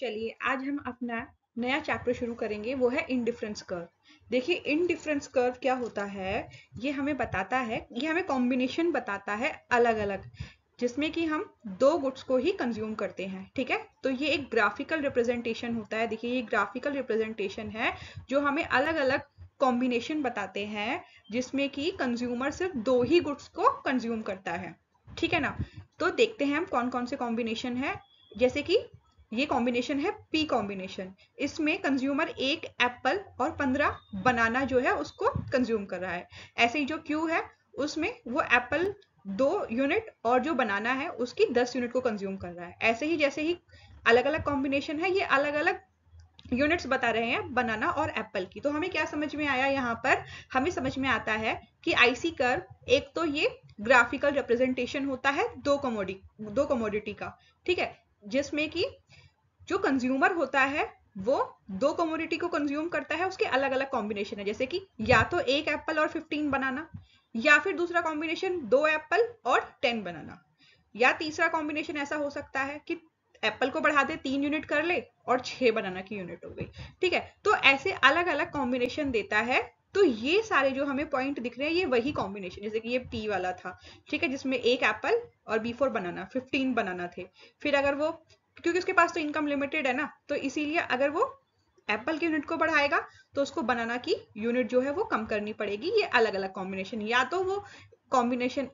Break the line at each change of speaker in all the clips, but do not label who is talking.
चलिए आज हम अपना नया चैप्टर शुरू करेंगे, वो है इंडिफरेंस कर्व। देखिए इंडिफरेंस कर्व क्या होता है, ये हमें बताता है, ये हमें कॉम्बिनेशन बताता है अलग अलग, जिसमें कि हम दो गुड्स को ही कंज्यूम करते हैं। ठीक है, तो ये एक ग्राफिकल रिप्रेजेंटेशन होता है। देखिए ये ग्राफिकल रिप्रेजेंटेशन है जो हमें अलग अलग कॉम्बिनेशन बताते हैं जिसमें कि कंज्यूमर सिर्फ दो ही गुड्स को कंज्यूम करता है। ठीक है ना, तो देखते हैं हम कौन कौन से कॉम्बिनेशन है। जैसे कि ये कॉम्बिनेशन है पी कॉम्बिनेशन, इसमें कंज्यूमर एक एप्पल और 15 बनाना जो है उसको कंज्यूम कर रहा है। ऐसे ही जो क्यू है उसमें वो एप्पल 2 यूनिट और जो बनाना है उसकी 10 यूनिट को कंज्यूम कर रहा है। ऐसे ही जैसे ही अलग अलग कॉम्बिनेशन है, ये अलग अलग यूनिट्स बता रहे हैं बनाना और एप्पल की। तो हमें क्या समझ में आया, यहाँ पर हमें समझ में आता है कि आईसी कर्व एक तो ये ग्राफिकल रिप्रेजेंटेशन होता है दो कमोडिटी का। ठीक है, जिसमें कि जो कंज्यूमर होता है वो दो कमोडिटी को कंज्यूम करता है, उसके अलग अलग कॉम्बिनेशन है। जैसे कि या तो एक एप्पल और 15 बनाना, या फिर दूसरा कॉम्बिनेशन 2 एप्पल और 10 बनाना, या तीसरा कॉम्बिनेशन ऐसा हो सकता है कि एप्पल को बढ़ा दे 3 यूनिट कर ले और 6 बनाना की यूनिट हो गई। ठीक है, तो ऐसे अलग अलग कॉम्बिनेशन देता है। तो ये सारे जो हमें पॉइंट दिख रहे हैं ये वही कॉम्बिनेशन, जैसे कि ये पी वाला था, ठीक है, जिसमें एक एप्पल और B4 बनाना 15 बनाना थे। फिर अगर वो, क्योंकि उसके पास तो इनकम लिमिटेड है ना, तो इसीलिए अगर वो एप्पल की यूनिट को बढ़ाएगा तो उसको बनाना की यूनिट जो है वो कम करनी पड़ेगी। ये अलग अलग कॉम्बिनेशन, या तो वो कॉम्बिनेशन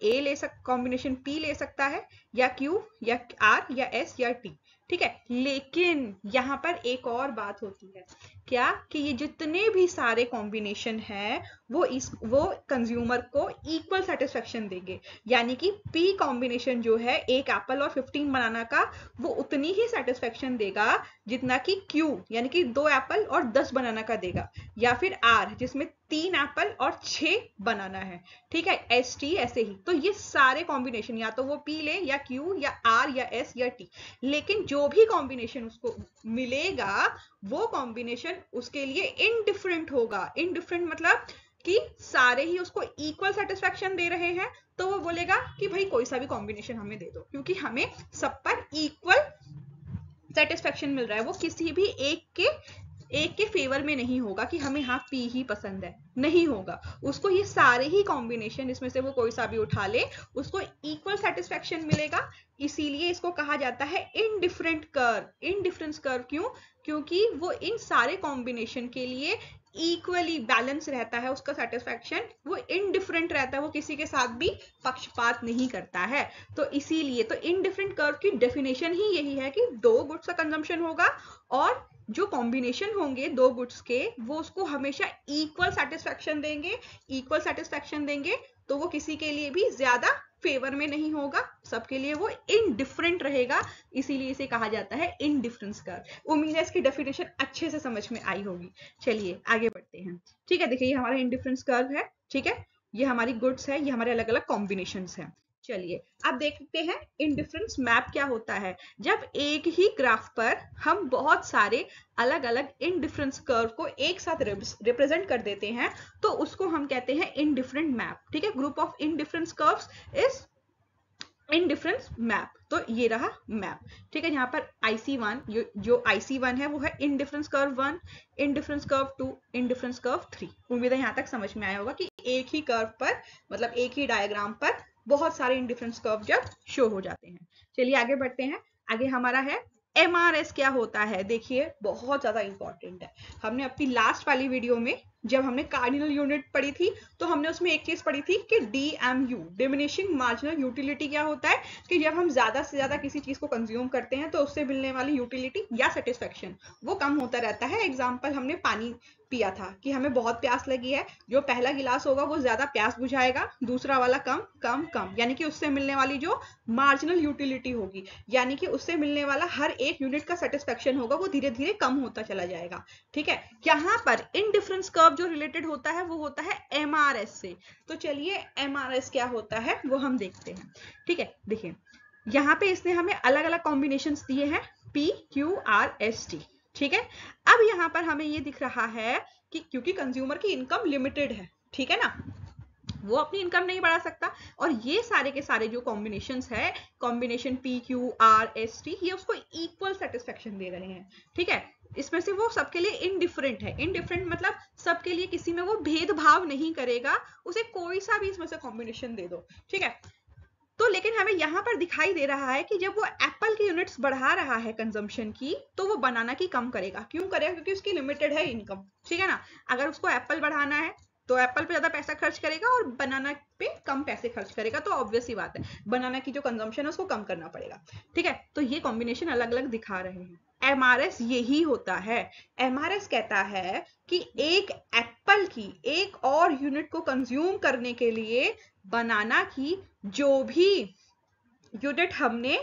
कॉम्बिनेशन पी ले सकता है, या क्यू, या आर, या एस, या टी। ठीक है, लेकिन यहाँ पर एक और बात होती है, क्या कि ये जितने भी सारे कॉम्बिनेशन हैं वो कंज्यूमर को इक्वल सेटिस्फेक्शन देंगे। यानी कि पी कॉम्बिनेशन जो है एक एप्पल और 15 बनाना का, वो उतनी ही सेटिस्फेक्शन देगा जितना कि क्यू यानी कि 2 एप्पल और 10 बनाना का देगा, या फिर आर जिसमें 3 एप्पल और 6 बनाना है। ठीक है, एस टी ऐसे ही। तो ये सारे कॉम्बिनेशन या तो वो पी ले, या क्यू, या आर, या एस, या टी, लेकिन जो भी कॉम्बिनेशन उसको मिलेगा वो कॉम्बिनेशन उसके लिए इनडिफरेंट होगा। इनडिफरेंट मतलब कि सारे ही उसको इक्वल सेटिस्फेक्शन दे रहे हैं, तो वो बोलेगा कि भाई कोई सा भी कॉम्बिनेशन हमें दे दो, क्योंकि हमें सब पर इक्वल सेटिस्फेक्शन मिल रहा है। वो किसी भी एक के फेवर में नहीं होगा कि हमें हाँ पी ही पसंद है, नहीं होगा। उसको ये सारे ही कॉम्बिनेशन, इसमें से वो कोई सा भी उठा ले, उसको इक्वल सेटिस्फेक्शन मिलेगा। इसीलिए इसको कहा जाता है इनडिफरेंट कर्व। इनडिफरेंस कर्व क्यों? क्योंकि वो इन सारे कॉम्बिनेशन के लिए इक्वली बैलेंस रहता है, उसका सेटिस्फेक्शन वो इनडिफरेंट रहता है, वो किसी के साथ भी पक्षपात नहीं करता है। तो इसीलिए तो इनडिफरेंट कर्व की डेफिनेशन ही यही है कि दो गुड्स का कंजम्पशन होगा और जो कॉम्बिनेशन होंगे दो गुड्स के वो उसको हमेशा इक्वल सेटिस्फेक्शन देंगे। इक्वल सेटिस्फेक्शन देंगे तो वो किसी के लिए भी ज्यादा फेवर में नहीं होगा, सबके लिए वो इनडिफरेंट रहेगा। इसीलिए इसे कहा जाता है इनडिफरेंस कर्व। उम्मीद है इसकी डेफिनेशन अच्छे से समझ में आई होगी। चलिए आगे बढ़ते हैं। ठीक है, देखिए ये हमारा इनडिफरेंस कर्व है। ठीक है, ये हमारी गुड्स है, ये हमारे अलग अलग कॉम्बिनेशंस हैं। चलिए अब देखते हैं इंडिफरेंस मैप क्या होता है। जब एक ही ग्राफ पर हम बहुत सारे अलग अलग इंडिफरेंस कर्व को एक साथ रिप्रेजेंट कर देते हैं तो उसको हम कहते हैं इंडिफरेंट मैप। ठीक है, group of indifference curves is indifference map. तो ये रहा मैप। ठीक है, यहाँ पर IC1 जो IC1 है वो है indifference curve 1, indifference curve 2, indifference curve 3। उम्मीद है यहाँ तक समझ में आया होगा कि एक ही कर्व पर, मतलब एक ही डायग्राम पर बहुत सारे इंडिफरेंस कर्व जब शो हो जाते हैं। चलिए आगे बढ़ते हैं। आगे हमारा है MRS क्या होता है। देखिए बहुत ज्यादा इंपॉर्टेंट है। हमने अपनी लास्ट वाली वीडियो में जब हमने कार्डिनल यूनिट पढ़ी थी तो हमने उसमें एक चीज पढ़ी थी कि DMU डिमिनिशिंग मार्जिनल यूटिलिटी क्या होता है, कि जब हम ज्यादा से ज्यादा किसी चीज को कंज्यूम करते हैं तो उससे मिलने वाली यूटिलिटी या सेटिस्फेक्शन वो कम होता रहता है। एग्जाम्पल हमने पानी पिया था कि हमें बहुत प्यास लगी है, जो पहला गिलास होगा वो ज्यादा प्यास बुझाएगा, दूसरा वाला कम कम कम, यानी कि उससे मिलने वाली जो मार्जिनल यूटिलिटी होगी, यानी कि उससे मिलने वाला हर एक यूनिट का सेटिस्फेक्शन होगा वो धीरे धीरे कम होता चला जाएगा। ठीक है, यहाँ पर इनडिफरेंस कर्व जो रिलेटेड होता है वो होता है MRS से। तो चलिए MRS क्या होता है वो हम देखते हैं। ठीक है, देखिए यहाँ पे इसने हमें अलग अलग कॉम्बिनेशंस दिए हैं P, Q, R, S, T। ठीक है, अब यहाँ पर हमें ये दिख रहा है कि क्योंकि कंज्यूमर की इनकम लिमिटेड है, ठीक है ना, वो अपनी इनकम नहीं बढ़ा सकता। और ये सारे के सारे जो कॉम्बिनेशंस है, combination P Q R S T, ये उसको इक्वल सेटिस्फेक्शन दे रहे हैं, ठीक है। इसमें से वो सबके लिए इनडिफरेंट है। इनडिफरेंट मतलब सबके लिए किसी में वो भेदभाव नहीं करेगा, उसे कोई सा भी इसमें से कॉम्बिनेशन दे दो, ठीक है। तो लेकिन हमें यहाँ पर दिखाई दे रहा है कि जब वो एप्पल की यूनिट्स बढ़ा रहा है कंजम्पशन की, तो वो बनाना की कम करेगा। क्यों करेगा? क्योंकि उसकी लिमिटेड है इनकम, ठीक है ना। अगर उसको एप्पल बढ़ाना है तो एप्पल पे ज्यादा पैसा खर्च करेगा और बनाना पे कम पैसे खर्च करेगा, तो ऑब्वियस ही बात है बनाना की जो कंजम्पशन है उसको कम करना पड़ेगा, ठीक है। तो ये कॉम्बिनेशन अलग अलग दिखा रहे हैं। एमआरएस यही होता है। एमआरएस कहता है कि एक एप्पल की एक और यूनिट को कंज्यूम करने के लिए बनाना की जो भी यूनिट हमने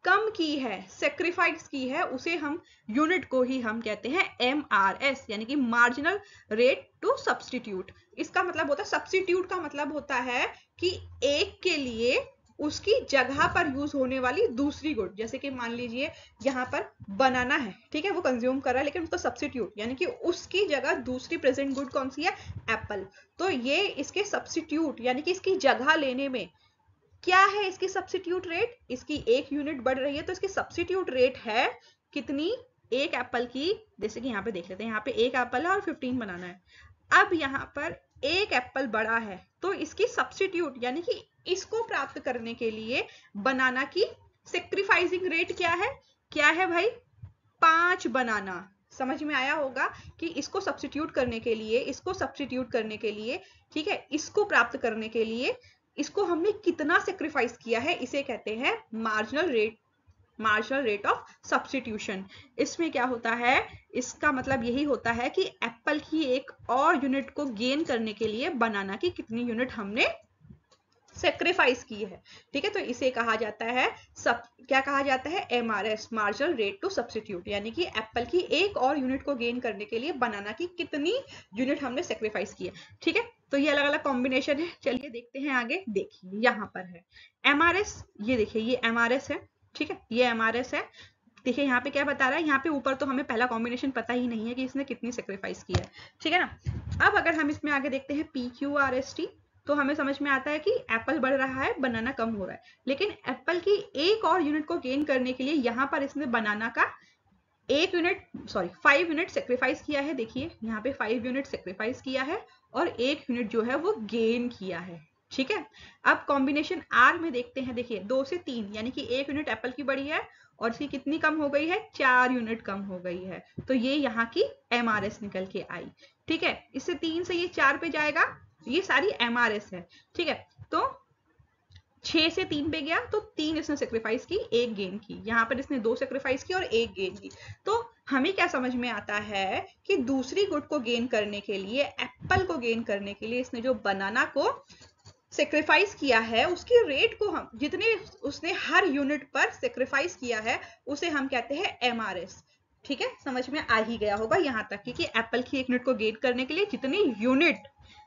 कम की है, सेक्रीफाइस की है, उसे हम यूनिट को ही हम कहते हैं एमआरएस, यानी कि मार्जिनल रेट टू सब्सटीट्यूट। इसका मतलब होता है, सब्सटीट्यूट का मतलब होता है कि एक के लिए उसकी जगह पर यूज होने वाली दूसरी गुड। जैसे कि मान लीजिए यहाँ पर बनाना है, ठीक है, वो कंज्यूम कर रहा है, लेकिन उसका सब्सटीट्यूट यानी कि उसकी जगह दूसरी प्रेजेंट गुड कौन सी है? एप्पल। तो ये इसके सब्सटीट्यूट यानी कि इसकी जगह लेने में क्या है इसकी सब्स्टिट्यूट रेट? इसकी एक यूनिट बढ़ रही है तो इसकी सब्स्टिट्यूट रेट है कितनी? एक एप्पल की, जैसे कि यहाँ पे देख लेते हैं, यहाँ पे एक एप्पल है और 15 बनाना है। अब यहाँ पर एक एप्पल बड़ा है तो इसकी सब्स्टिट्यूट यानी कि इसको प्राप्त करने के लिए बनाना की सेक्रीफाइसिंग रेट क्या है? क्या है भाई? 5 बनाना। समझ में आया होगा कि इसको सब्स्टिट्यूट करने के लिए, इसको सब्स्टिट्यूट करने के लिए, ठीक है, इसको प्राप्त करने के लिए इसको हमने कितना सेक्रीफाइस किया है, इसे कहते हैं मार्जिनल रेट ऑफ सब्स्टिट्यूशन। इसमें क्या होता है? इसका मतलब यही होता है कि एप्पल की एक और यूनिट को गेन करने के लिए बनाना की कितनी यूनिट हमने सेक्रीफाइस की है, ठीक है। तो इसे कहा जाता है क्या कहा जाता है? MRS, marginal rate to substitute, यानी कि एप्पल की एक और यूनिट को गेन करने के लिए बनाना की कितनी यूनिट हमने सेक्रीफाइस की है, ठीक है। तो ये अलग अलग कॉम्बिनेशन है। चलिए देखते हैं आगे। देखिए यहाँ पर है एमआरएस, ये देखिए ये एमआरएस है, ठीक है, ये एमआरएस है। देखिए यहाँ पे क्या बता रहा है, यहाँ पे ऊपर तो हमें पहला कॉम्बिनेशन पता ही नहीं है कि इसने कितनी सेक्रीफाइस की है, ठीक है ना। अब अगर हम इसमें आगे देखते हैं P Q R S T, तो हमें समझ में आता है कि एप्पल बढ़ रहा है, बनाना कम हो रहा है, लेकिन एप्पल की एक और यूनिट को गेन करने के लिए यहाँ पर इसने बनाना का 5 यूनिट सेक्रीफाइस किया है। देखिए यहाँ पे 5 यूनिट सेक्रीफाइस किया है और 1 यूनिट जो है वो गेन किया है, ठीक है। अब कॉम्बिनेशन आर में देखते हैं। देखिए 2 से 3 यानी कि 1 यूनिट एप्पल की बढ़ी है और इसकी कितनी कम हो गई है? 4 यूनिट कम हो गई है। तो ये यहाँ की एमआरएस निकल के आई, ठीक है। इससे 3 से ये 4 पे जाएगा, ये सारी एमआरएस है, ठीक है। तो 6 से 3 पे गया तो 3 इसने सेक्रीफाइस की, 1 गेन की। यहाँ पर इसने 2 सेक्रीफाइस की और 1 गेन की। तो हमें क्या समझ में आता है कि दूसरी गुड को गेन करने के लिए, एप्पल को गेन करने के लिए इसने जो बनाना को सेक्रीफाइस किया है उसकी रेट को हम जितने उसने हर यूनिट पर सेक्रीफाइस किया है उसे हम कहते हैं एमआरएस, ठीक है। समझ में आ ही गया होगा यहाँ तक कि एप्पल की एक यूनिट को गेन करने के लिए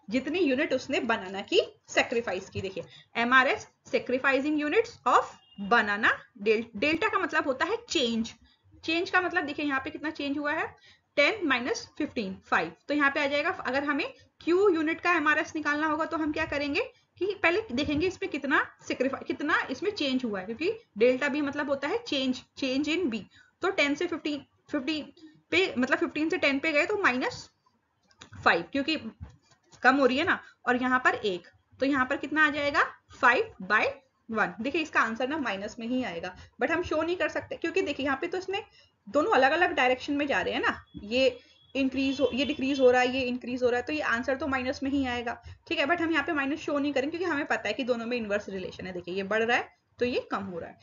जितनी यूनिट उसने बनाना की सेक्रीफाइस की। देखिए MRS sacrificing units of banana. Delta का मतलब होता है चेंज का मतलब देखिए यहाँ पे कितना चेंज हुआ है? 10 माइनस 15 5। तो यहाँ पे आ जाएगा, अगर हमें क्यू यूनिट का एमआरएस निकालना होगा तो हम क्या करेंगे कि पहले देखेंगे इसमें कितना इसमें चेंज हुआ है, क्योंकि डेल्टा बी मतलब होता है चेंज इन बी। तो 10 से 15 पे मतलब 15 से 10 पे गए तो -5, क्योंकि कम हो रही है ना, और यहाँ पर 1, तो यहाँ पर कितना आ जाएगा? 5/1। देखिए इसका आंसर ना माइनस में ही आएगा, बट हम शो नहीं कर सकते क्योंकि देखिए यहाँ पे तो इसमें दोनों अलग अलग डायरेक्शन में जा रहे हैं ना, ये डिक्रीज हो रहा है, ये इंक्रीज हो रहा है, तो ये आंसर तो माइनस में ही आएगा, ठीक है। बट हम यहाँ पे माइनस शो नहीं करेंगे क्योंकि हमें पता है कि दोनों में इनवर्स रिलेशन है। देखिए ये बढ़ रहा है तो ये कम हो रहा है।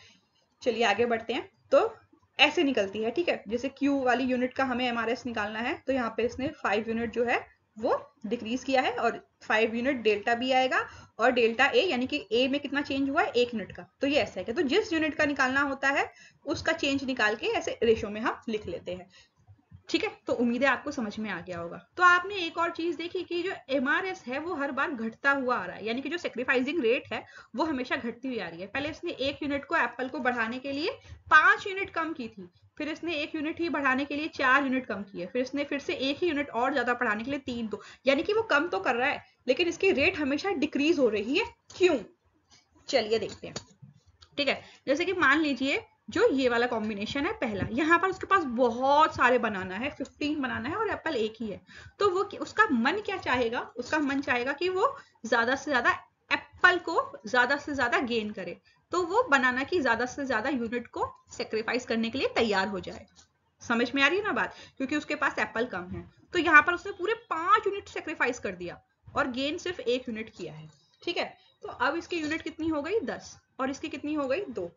चलिए आगे बढ़ते हैं। तो ऐसे निकलती है, ठीक है। जैसे क्यू वाली यूनिट का हमें एमआरएस निकालना है तो यहाँ पे इसने 5 यूनिट जो है वो डिक्रीज किया है और 5 यूनिट डेल्टा बी आएगा और डेल्टा ए यानी कि ए में कितना चेंज हुआ है? 1 यूनिट का। तो ये ऐसा है, तो जिस यूनिट का निकालना होता है उसका चेंज निकाल के ऐसे रेशो में हम लिख लेते हैं, ठीक है। तो उम्मीद है आपको समझ में आ गया होगा। तो आपने एक और चीज देखी कि जो एमआरएस है वो हर बार घटता हुआ आ रहा है, यानी कि जो सेक्रीफाइसिंग रेट है वो हमेशा घटती हुई आ रही है। पहले इसने 1 यूनिट को एप्पल को बढ़ाने के लिए 5 यूनिट कम की थी, फिर इसने 1 यूनिट ही बढ़ाने के लिए 4 यूनिट कम किए, फिर इसने फिर से 1 ही यूनिट और ज्यादा बढ़ाने के लिए 3 2, यानी कि वो कम तो कर रहा है लेकिन इसकी रेट हमेशा डिक्रीज हो रही है। क्यों? चलिए देखते हैं। ठीक है, जैसे कि मान लीजिए जो ये वाला कॉम्बिनेशन है पहला, यहाँ पर उसके पास बहुत सारे बनाना है, 15 बनाना है और एप्पल एक ही है, तो वो उसका मन क्या चाहेगा? उसका मन चाहेगा कि वो ज्यादा से ज्यादा एप्पल को ज्यादा से ज्यादा गेन करे, तो वो बनाना की ज्यादा से ज्यादा यूनिट को सेक्रीफाइस करने के लिए तैयार हो जाए। समझ में आ रही है ना बात? क्योंकि उसके पास एप्पल कम है, तो यहाँ पर उसने पूरे 5 यूनिट सेक्रीफाइस कर दिया और गेन सिर्फ 1 यूनिट किया है। ठीक है, तो अब इसकी यूनिट कितनी हो गई? 10, और इसकी कितनी हो गई? 2।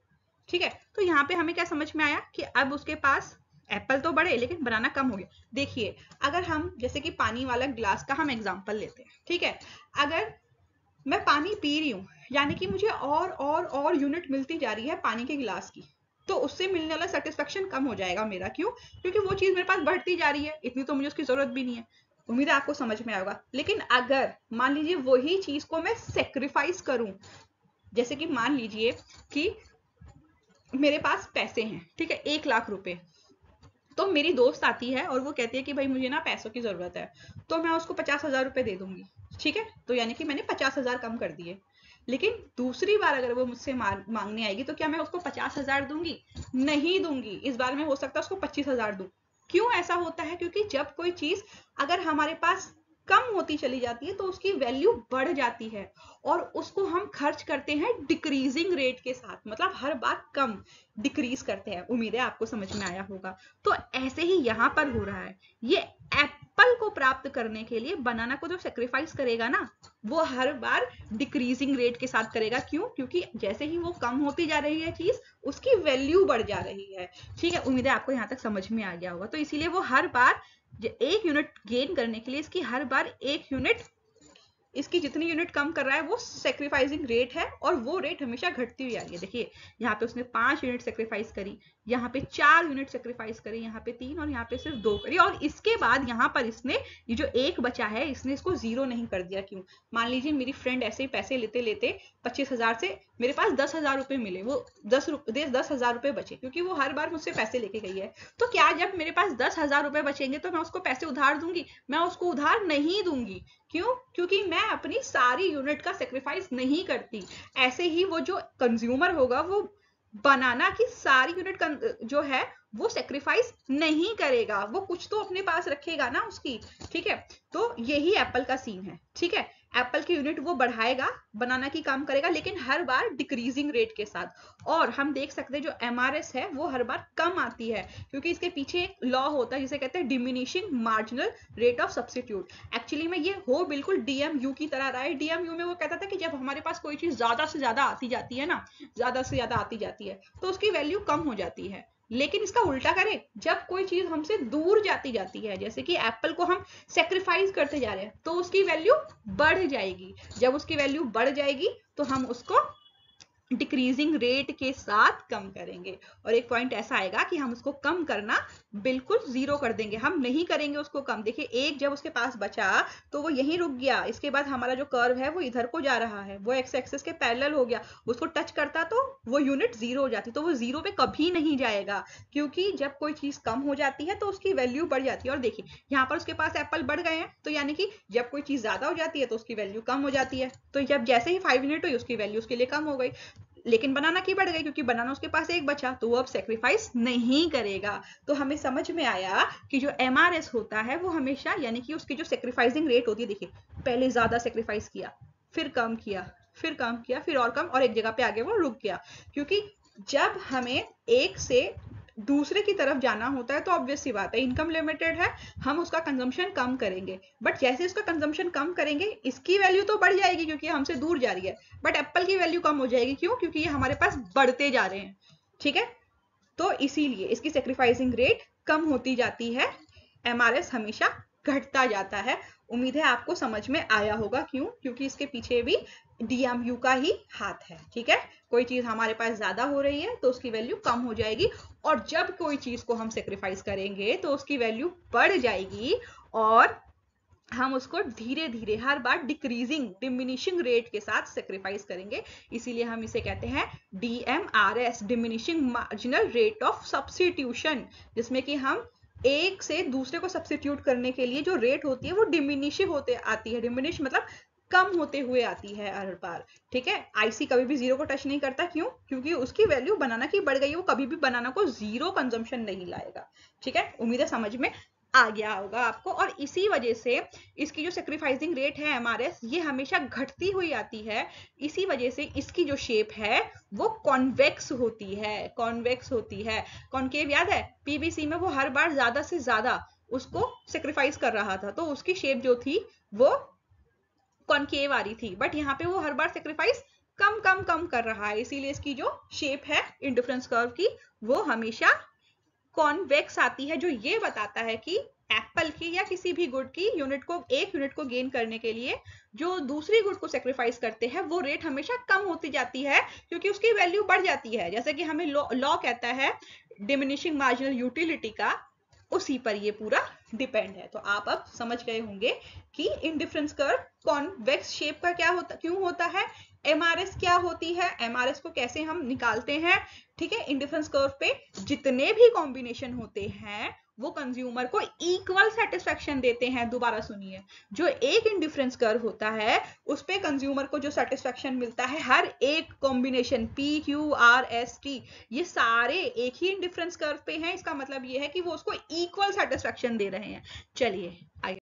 ठीक है, तो यहाँ पे हमें क्या समझ में आया कि अब उसके पास एप्पल तो बढ़े लेकिन बनाना कम हो गया। देखिए, अगर हम जैसे कि पानी वाला ग्लास का हम एग्जांपल लेते हैं, ठीक है, अगर मैं पानी पी रही हूँ यानी कि मुझे और यूनिट मिलती जा रही है पानी के गिलास की, तो उससे मिलने वाला सेटिस्फेक्शन कम हो जाएगा मेरा। क्यों? क्योंकि वो चीज मेरे पास बढ़ती जा रही है, इतनी तो मुझे उसकी जरूरत भी नहीं है। उम्मीद है आपको समझ में आएगा। लेकिन अगर मान लीजिए वही चीज को मैं सेक्रीफाइस करूं, जैसे कि मान लीजिए कि मेरे पास पैसे हैं, ठीक है, 1 लाख रुपए, तो मेरी दोस्त आती है और वो कहती है कि भाई मुझे ना पैसों की जरूरत है, तो मैं उसको 50,000 रुपए दे दूंगी। ठीक है, तो यानी कि मैंने 50,000 कम कर दिए। लेकिन दूसरी बार अगर वो मुझसे मांगने आएगी तो क्या मैं उसको 50,000 दूंगी? नहीं दूंगी। इस बार में हो सकता है उसको 25,000 दूं। क्यों ऐसा होता है? क्योंकि जब कोई चीज अगर हमारे पास कम होती चली जाती है तो उसकी वैल्यू बढ़ जाती है, और उसको हम खर्च करते हैं डिक्रीजिंग रेट के साथ, मतलब हर बार कम डिक्रीज करते हैं। उम्मीद है आपको समझ में आया होगा। तो ऐसे ही यहां पर हो रहा है। ये एप्पल को प्राप्त करने के लिए बनाना को जो सेक्रीफाइस करेगा ना, वो हर बार डिक्रीजिंग रेट के साथ करेगा। क्यों? क्योंकि जैसे ही वो कम होती जा रही है चीज, उसकी वैल्यू बढ़ जा रही है। ठीक है, उम्मीद है आपको यहाँ तक समझ में आ गया होगा। तो इसीलिए वो हर बार 1 यूनिट गेन करने के लिए इसकी हर बार 1 यूनिट, इसकी जितनी यूनिट कम कर रहा है वो सेक्रीफाइसिंग रेट है, और वो रेट हमेशा घटती हुई आ रही है। देखिए, यहाँ पे उसने 5 यूनिट सेक्रीफाइस करी, यहाँ पे 4 यूनिट सेक्रीफाइस करी, यहाँ पे 3 और यहाँ पे सिर्फ 2 करी, और इसके बाद यहाँ पर इसने ये जो 1 बचा है इसने इसको 0 नहीं कर दिया। क्यों? मान लीजिए मेरी फ्रेंड ऐसे ही पैसे लेते लेते 25,000 से मेरे पास 10,000 रुपए मिले, वो 10,000 रुपए बचे, क्योंकि वो हर बार मुझसे पैसे लेके गई है। तो क्या जब मेरे पास 10,000 रुपए बचेंगे तो मैं उसको पैसे उधार दूंगी? मैं उसको उधार नहीं दूंगी। क्यों? क्योंकि मैं अपनी सारी यूनिट का सेक्रीफाइस नहीं करती। ऐसे ही वो जो कंज्यूमर होगा वो बनाना की सारी यूनिट जो है वो सेक्रीफाइस नहीं करेगा, वो कुछ तो अपने पास रखेगा ना उसकी। ठीक है, तो यही एप्पल का सीन है। ठीक है, एप्पल की यूनिट वो बढ़ाएगा, बनाना की काम करेगा, लेकिन हर बार डिक्रीजिंग रेट के साथ। और हम देख सकते हैं जो एमआरएस है वो हर बार कम आती है, क्योंकि इसके पीछे एक लॉ होता है जिसे कहते हैं diminishing marginal rate of substitute. Actually में ये हो बिल्कुल डीएमयू की तरह रहा है। डीएमयू में वो कहता था कि जब हमारे पास कोई चीज ज्यादा से ज्यादा आती जाती है ना, ज्यादा से ज्यादा आती जाती है, तो उसकी वैल्यू कम हो जाती है। लेकिन इसका उल्टा करें, जब कोई चीज हमसे दूर जाती जाती है, जैसे कि एप्पल को हम सेक्रीफाइस करते जा रहे हैं, तो उसकी वैल्यू बढ़ जाएगी। जब उसकी वैल्यू बढ़ जाएगी तो हम उसको डिक्रीजिंग रेट के साथ कम करेंगे। और एक पॉइंट ऐसा आएगा कि हम उसको कम करना बिल्कुल 0 कर देंगे, हम नहीं करेंगे उसको कम। देखिए, 1 जब उसके पास बचा तो वो यहीं रुक गया, इसके बाद हमारा जो कर्व है वो इधर को जा रहा है, वो एक्स एक्सिस के पैरेलल हो गया, उसको टच करता तो वो यूनिट 0 हो जाती, तो वो 0 पे कभी नहीं जाएगा, क्योंकि जब कोई चीज कम हो जाती है तो उसकी वैल्यू बढ़ जाती है। और देखिए, यहाँ पर उसके पास एप्पल बढ़ गए हैं, तो यानी कि जब कोई चीज ज्यादा हो जाती है तो उसकी वैल्यू कम हो जाती है। तो जब जैसे ही 5 यूनिट हुई उसकी वैल्यू उसके लिए कम हो गई, लेकिन बनाना की बढ़ गई, क्योंकि बनाना उसके पास 1 बचा, तो वो अब सेक्रीफाइस नहीं करेगा। तो हमें समझ में आया कि जो एमआरएस होता है वो हमेशा, यानी कि उसकी जो सेक्रीफाइसिंग रेट होती है, देखिए पहले ज्यादा सेक्रीफाइस किया, फिर कम किया, फिर कम किया, फिर और कम, और एक जगह पे आगे वो रुक गया। क्योंकि जब हमें एक से दूसरे की तरफ जाना होता है तो ऑब्वियस सी बात है, इनकम लिमिटेड है, हम उसका कंजम्पशन कम करेंगे। बट जैसे उसका कंजम्पशन कम करेंगे, इसकी वैल्यू तो बढ़ जाएगी क्योंकि हमसे दूर जा रही है, बट एप्पल की वैल्यू कम हो जाएगी। क्यों? क्योंकि ये हमारे पास बढ़ते जा रहे हैं। ठीक है, तो इसीलिए इसकी सेक्रीफाइसिंग रेट कम होती जाती है, एमआरएस हमेशा घटता जाता है। उम्मीद है आपको समझ में आया होगा। क्यों? क्योंकि इसके पीछे भी डीएमयू का ही हाथ है। ठीक है, कोई चीज हमारे पास ज्यादा हो रही है तो उसकी वैल्यू कम हो जाएगी, और जब कोई चीज को हम सेक्रीफाइस करेंगे तो उसकी वैल्यू बढ़ जाएगी, और हम उसको धीरे धीरे हर बार डिमिनिशिंग रेट के साथ सेक्रीफाइस करेंगे, इसीलिए हम इसे कहते हैं DMRS, diminishing marginal rate of substitution, जिसमें कि हम एक से दूसरे को सब्स्टिट्यूट करने के लिए जो रेट होती है वो डिमिनिशिंग होते आती है, डिमिनिश मतलब कम होते हुए आती है हर बार। ठीक है, आईसी कभी भी जीरो को टच नहीं करता, क्यों? क्योंकि उसकी वैल्यू बनाना की बढ़ गई, वो कभी भी बनाना को जीरो कंजम्पशन नहीं लाएगा। ठीक है, उम्मीद है समझ में आ गया होगा आपको। और इसी वजह से इसकी जो सेक्रीफाइसिंग रेट है MRS, ये हमेशा घटती हुई आती है। इसी वजह से इसकी जो शेप है वो कॉन्वेक्स होती है, कॉन्वेक्स होती है। कॉन्केव याद है, पीबीसी में वो हर बार ज्यादा से ज्यादा उसको सेक्रीफाइस कर रहा था, तो उसकी शेप जो थी वो कॉन्केव आ रही थी, बट यहाँ पे वो हर बार सेक्रीफाइस कम कम कम कर रहा है, इसीलिए इसकी जो शेप है इंडिफरेंस कर्व की वो हमेशा कॉन्वेक्स आती है, जो ये बताता है कि एप्पल की या किसी भी गुड की एक यूनिट को गेन करने के लिए जो दूसरी गुड को सेक्रीफाइस करते हैं वो रेट हमेशा कम होती जाती है, क्योंकि उसकी वैल्यू बढ़ जाती है। जैसे कि हमें लॉ कहता है डिमिनिशिंग मार्जिनल यूटिलिटी का, उसी पर ये पूरा डिपेंड है। तो आप अब समझ गए होंगे कि इंडिफरेंस कर्व कॉन्वेक्स शेप का क्या होता, क्यों होता है, MRS क्या होती है, MRS को कैसे हम निकालते हैं। ठीक है, इंडिफरेंस कर्व पे जितने भी कॉम्बिनेशन होते हैं वो कंज्यूमर को इक्वल सेटिस्फेक्शन देते हैं। दोबारा सुनिए, जो एक इंडिफरेंस कर्व होता है उस पे कंज्यूमर को जो सेटिस्फेक्शन मिलता है, हर एक कॉम्बिनेशन PQRST ये सारे एक ही इंडिफरेंस कर्व पे हैं, इसका मतलब ये है कि वो उसको इक्वल सेटिस्फेक्शन दे रहे हैं। चलिए आइए,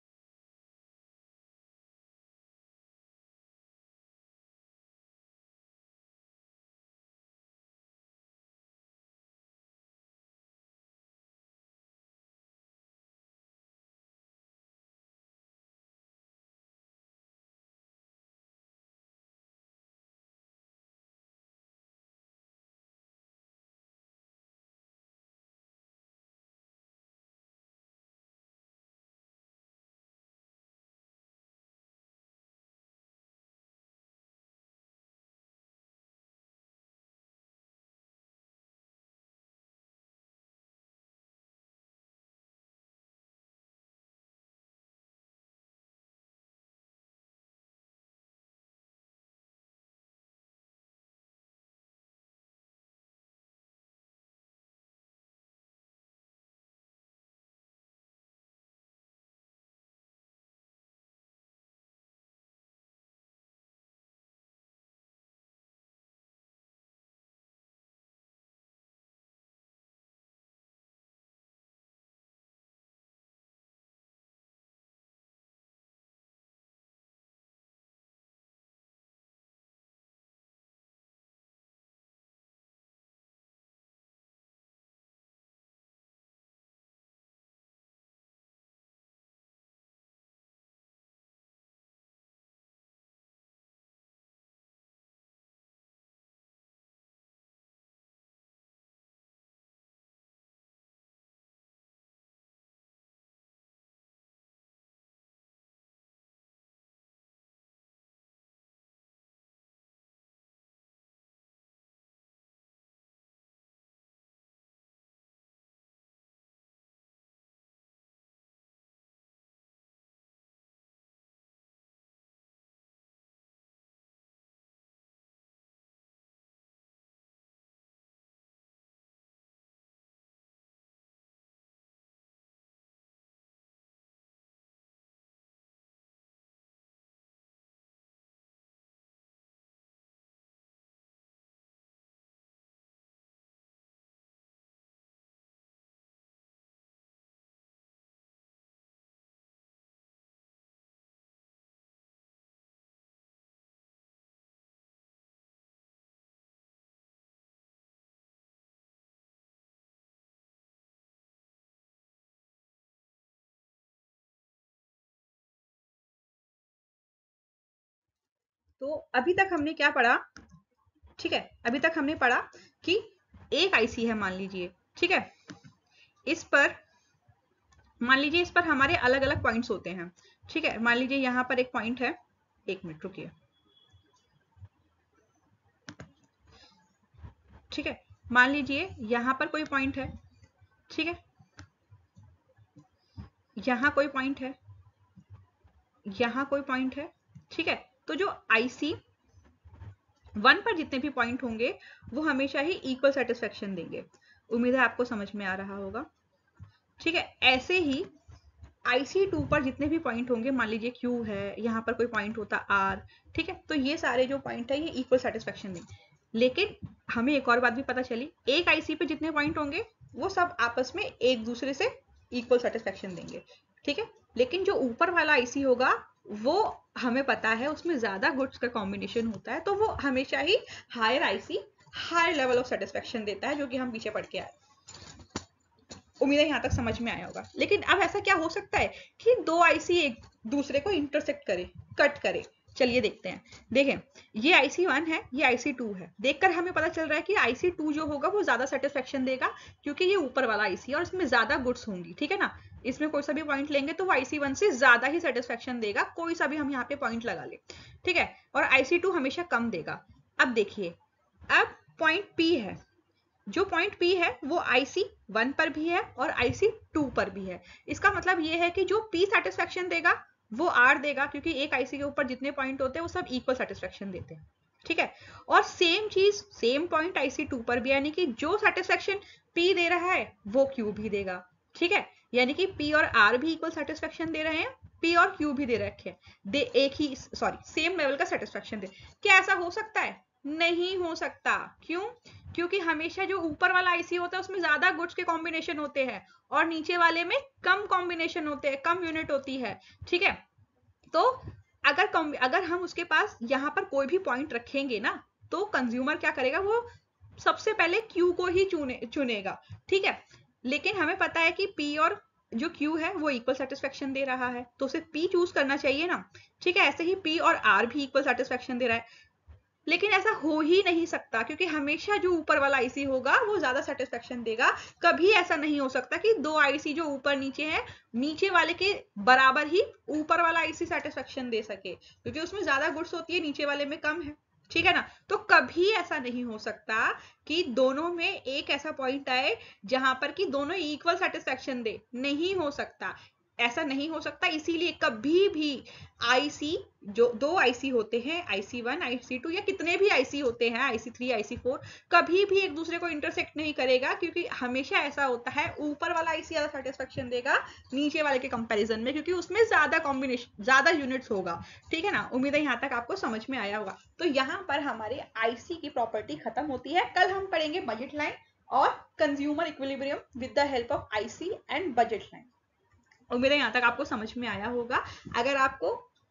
तो अभी तक हमने क्या पढ़ा? ठीक है, अभी तक हमने पढ़ा कि एक आईसी है मान लीजिए, ठीक है, इस पर मान लीजिए इस पर हमारे अलग अलग पॉइंट्स होते हैं। ठीक है, मान लीजिए यहां पर एक पॉइंट है, एक मिनट रुकिए। ठीक है, मान लीजिए यहां पर कोई पॉइंट है, ठीक है, यहां कोई पॉइंट है, यहाँ कोई पॉइंट है, ठीक है। तो जो IC 1 पर जितने भी पॉइंट होंगे वो हमेशा ही इक्वल सेटिस्फेक्शन देंगे। उम्मीद है आपको समझ में आ रहा होगा, ठीक है। ऐसे ही IC2 पर जितने भी पॉइंट होंगे, मान लीजिए Q है, यहाँ पर कोई पॉइंट होता R, ठीक है, तो ये सारे जो पॉइंट है ये इक्वल सेटिस्फेक्शन देंगे। लेकिन हमें एक और बात भी पता चली, एक IC पे जितने पॉइंट होंगे वो सब आपस में एक दूसरे से इक्वल सेटिस्फेक्शन देंगे, ठीक है। लेकिन जो ऊपर वाला IC होगा वो हमें पता है उसमें ज्यादा गुड्स का कॉम्बिनेशन होता है, तो वो हमेशा ही higher IC higher level of satisfaction देता है, जो कि हम पीछे पढ़ के आए। उम्मीद है यहाँ तक समझ में आया होगा। लेकिन अब ऐसा क्या हो सकता है कि दो IC एक दूसरे को इंटरसेक्ट करे, कट करे। चलिए देखते हैं। देखें, ये IC1 है, ये IC2 है। देखकर हमें पता चल रहा है कि IC2 जो होगा वो ज्यादा सेटिस्फेक्शन देगा, क्योंकि ये ऊपर वाला IC है और इसमें ज्यादा गुड्स होंगी, ठीक है ना। इसमें कोई सा भी पॉइंट लेंगे तो वो IC1 से ज्यादा ही सेटिस्फेक्शन देगा, कोई सा भी हम यहाँ पे पॉइंट लगा ले, ठीक है। और IC2 हमेशा कम देगा। अब देखिए, अब पॉइंट P है, जो पॉइंट P है वो IC1 पर भी है और IC2 पर भी है। इसका मतलब ये है कि जो P सेटिस्फेक्शन देगा वो R देगा, क्योंकि एक IC के ऊपर जितने पॉइंट होते हैं वो सब इक्वल सेटिस्फेक्शन देते हैं, ठीक है। और सेम चीज, सेम पॉइंट IC2 पर भी, यानी कि जो सेटिस्फेक्शन P दे रहा है वो Q भी देगा, ठीक है। यानी कि P और R भी इक्वल सेटिस्फेक्शन दे रहे हैं, P और Q भी दे रखे हैं, दे एक ही, सॉरी, सेम लेवल का सेटिस्फेक्शन दे। क्या ऐसा हो सकता है? नहीं हो सकता। क्यों? क्योंकि हमेशा जो ऊपर वाला IC होता है उसमें ज्यादा गुड्स के कॉम्बिनेशन होते हैं और नीचे वाले में कम कॉम्बिनेशन होते हैं, कम यूनिट होती है, ठीक है। तो अगर हम उसके पास यहाँ पर कोई भी पॉइंट रखेंगे ना, तो कंज्यूमर क्या करेगा, वो सबसे पहले Q को ही चुनेगा, ठीक है। लेकिन हमें पता है कि P और जो Q है वो इक्वल सेटिस्फेक्शन दे रहा है, तो उसे P चूज करना चाहिए ना, ठीक है। ऐसे ही P और R भी इक्वल सेटिस्फेक्शन दे रहा है। लेकिन ऐसा हो ही नहीं सकता, क्योंकि हमेशा जो ऊपर वाला IC होगा वो ज्यादा सेटिस्फेक्शन देगा। कभी ऐसा नहीं हो सकता कि दो IC जो ऊपर नीचे हैं, नीचे वाले के बराबर ही ऊपर वाला IC सेटिस्फेक्शन दे सके, क्योंकि उसमें ज्यादा गुड्स होती है, नीचे वाले में कम है, ठीक है ना। तो कभी ऐसा नहीं हो सकता कि दोनों में एक ऐसा पॉइंट आए जहां पर कि दोनों इक्वल सेटिस्फेक्शन दे, नहीं हो सकता, ऐसा नहीं हो सकता। इसीलिए कभी भी IC, जो दो IC होते हैं, IC1 IC2 या कितने भी IC होते हैं, IC3 IC4, कभी भी एक दूसरे को इंटरसेक्ट नहीं करेगा, क्योंकि हमेशा ऐसा होता है ऊपर वाला IC ज्यादा सेटिस्फेक्शन देगा नीचे वाले के कंपैरिजन में, क्योंकि उसमें ज्यादा कॉम्बिनेशन, ज्यादा यूनिट्स होगा, ठीक है ना। उम्मीद है यहाँ तक आपको समझ में आया होगा। तो यहाँ पर हमारे IC की प्रॉपर्टी खत्म होती है। कल हम पढ़ेंगे बजट लाइन और consumer equilibrium with the help of IC and budget line. उम्मीद है यहाँ तक आपको समझ में आया होगा। अगर आपको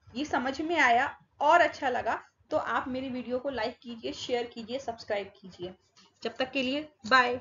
ये समझ में आया और अच्छा लगा तो आप मेरी वीडियो को लाइक कीजिए, शेयर कीजिए, सब्सक्राइब कीजिए। जब तक के लिए बाय।